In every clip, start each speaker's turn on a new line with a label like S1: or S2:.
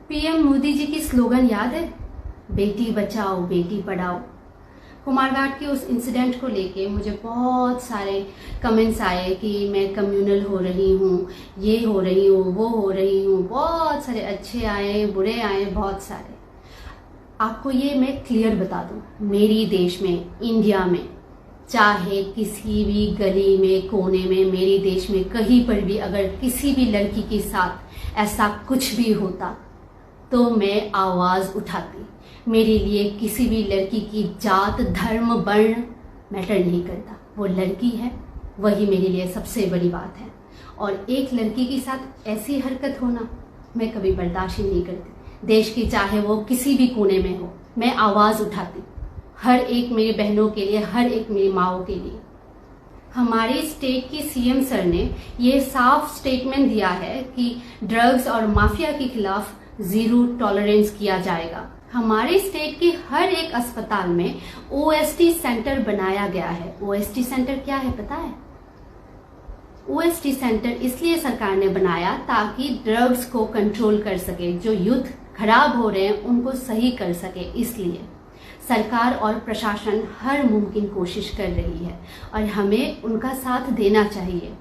S1: PM Modi ji की slogan याद है, बेटी बचाओ बेटी पढ़ाओ। कुमारघाट के उस इंसिडेंट को लेके मुझे बहुत सारे कमेंट्स आए कि मैं कम्युनल हो रही हूँ, ये हो रही हूँ, वो हो रही हूँ। बहुत सारे अच्छे आए, बुरे आए, बहुत सारे। आपको ये मैं क्लियर बता दूँ, मेरी देश में, इंडिया में, चाहे किसी भी गली में, कोने में, मेरे देश में कहीं पर भी अगर किसी भी लड़की के साथ ऐसा कुछ भी होता तो मैं आवाज़ उठाती। मेरे लिए किसी भी लड़की की जात, धर्म, वर्ण मैटर नहीं करता। वो लड़की है, वही मेरे लिए सबसे बड़ी बात है। और एक लड़की के साथ ऐसी हरकत होना मैं कभी बर्दाश्त ही नहीं करती। देश की चाहे वो किसी भी कोने में हो, मैं आवाज़ उठाती, हर एक मेरी बहनों के लिए, हर एक मेरी माओं के लिए। हमारे स्टेट की सीएम सर ने ये साफ स्टेटमेंट दिया है कि ड्रग्स और माफिया के खिलाफ जीरो टॉलरेंस किया जाएगा। हमारे स्टेट के हर एक अस्पताल में ओएसटी सेंटर बनाया गया है। ओएसटी सेंटर क्या है पता है? ओएसटी सेंटर इसलिए सरकार ने बनाया ताकि ड्रग्स को कंट्रोल कर सके, जो यूथ खराब हो रहे हैं उनको सही कर सके। इसलिए सरकार और प्रशासन हर मुमकिन कोशिश कर रही है और हमें उनका साथ देना चाहिए।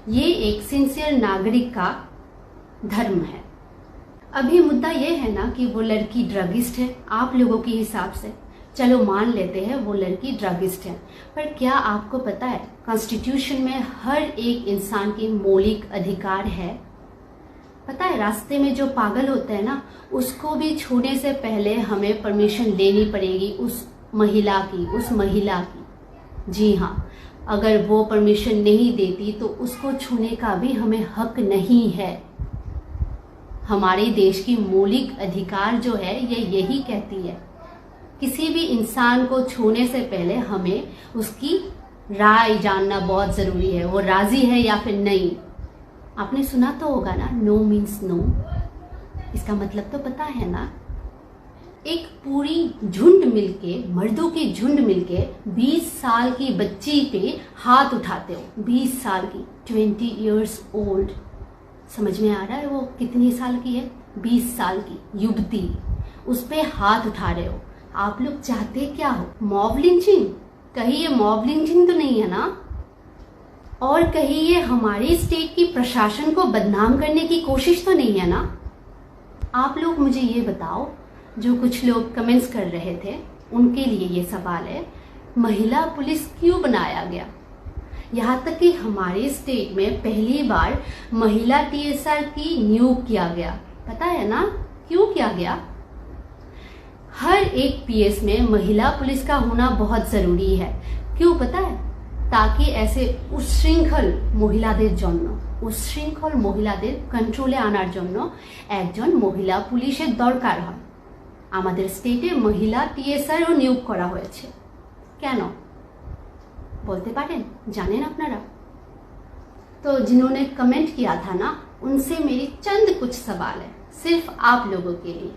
S1: ये एक सिंसियर नागरिक का धर्म है। अभी मुद्दा ये है ना कि वो लड़की ड्रगिस्ट है। आप लोगों के हिसाब से चलो मान लेते हैं वो लड़की ड्रगिस्ट है, पर क्या आपको पता है कॉन्स्टिट्यूशन में हर एक इंसान की मौलिक अधिकार है? पता है रास्ते में जो पागल होते हैं ना, उसको भी छूने से पहले हमें परमिशन लेनी पड़ेगी उस महिला की। जी हाँ, अगर वो परमिशन नहीं देती तो उसको छूने का भी हमें हक नहीं है। हमारे देश की मौलिक अधिकार जो है ये यही कहती है, किसी भी इंसान को छूने से पहले हमें उसकी राय जानना बहुत जरूरी है, वो राजी है या फिर नहीं। आपने सुना तो होगा ना, नो मीन्स नो। इसका मतलब तो पता है ना। एक पूरी झुंड मिलके, मर्दों की झुंड मिलके 20 साल की बच्ची पे हाथ उठाते हो। 20 साल की, 20 years old। समझ में आ रहा है वो कितनी साल की है? 20 साल की युवती, उस पे हाथ उठा रहे हो। आप लोग चाहते क्या हो? Mob lynching? कहीं ये मॉब लिंचिंग तो नहीं है ना? और कहीं ये हमारे स्टेट की प्रशासन को बदनाम करने की कोशिश तो नहीं है ना? आप लोग मुझे ये बताओ, जो कुछ लोग कमेंट्स कर रहे थे उनके लिए ये सवाल है, महिला पुलिस क्यों बनाया गया? यहाँ तक कि हमारे स्टेट में पहली बार महिला टीएसआर की नियुक्त किया गया। पता है ना क्यों किया गया? हर एक पीएस में महिला पुलिस का होना बहुत जरूरी है। क्यों पता है? ताकि ऐसे উচ্ছৃঙ্খল মহিলাদের কন্ট্রোলে আনার জন্য একজন মহিলা পুলিশের দরকার হয়। আমাদের স্টেটে মহিলা টিএসআরও নিয়োগ করা হয়েছে। কেন बोलते पारें? जानें अपनारा? तो जिन्होंने कमेंट किया था ना, उनसे मेरी चंद कुछ सवाल है सिर्फ आप लोगों के लिए।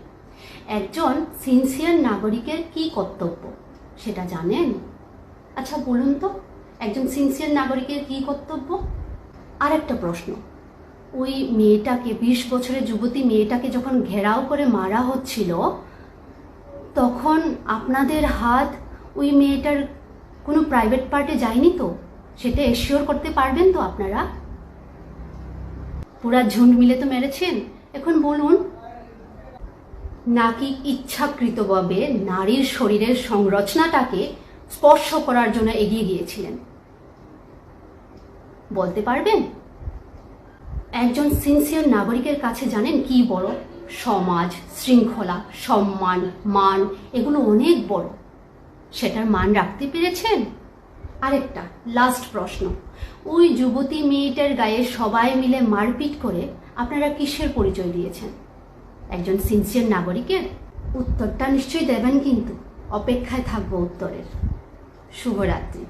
S1: একজন সিনসিয়ার নাগরিকের কি কর্তব্য সেটা জানেন? আচ্ছা বলুন তো, একজন সিনসিয়ার নাগরিকের কি কর্তব্য? আরেকটা প্রশ্ন, ওই মেয়েটাকে, 20 বছরের যুবতী মেয়েটাকে যখন ঘেরাও করে মারা হচ্ছিল, তখন আপনাদের হাত ওই মেয়েটার কোনো প্রাইভেট পার্টে যায়নি তো? সেটা এশিওর করতে পারবেন তো আপনারা? পুরা ঝুন্ড মিলে তো মেরেছেন। এখন বলুন, নাকি ইচ্ছাকৃতভাবে নারীর শরীরের সংরচনাটাকে স্পর্শ করার জন্য এগিয়ে গিয়েছিলেন? বলতে পারবেন? একজন সিনসিয়ার নাগরিকের কাছে জানেন কি বড়? সমাজ, শৃঙ্খলা, সম্মান, মান, এগুলো অনেক বড়। সেটার মান রাখতে পেরেছেন? আরেকটা লাস্ট প্রশ্ন, ওই যুবতী মেয়েটার গায়ে সবাই মিলে মারপিট করে আপনারা কিসের পরিচয় দিয়েছেন? একজন সিনসিয়ার নাগরিকের? উত্তরটা নিশ্চয়ই দেবেন, কিন্তু অপেক্ষায় থাকবো উত্তরের। শুভরাত্রি।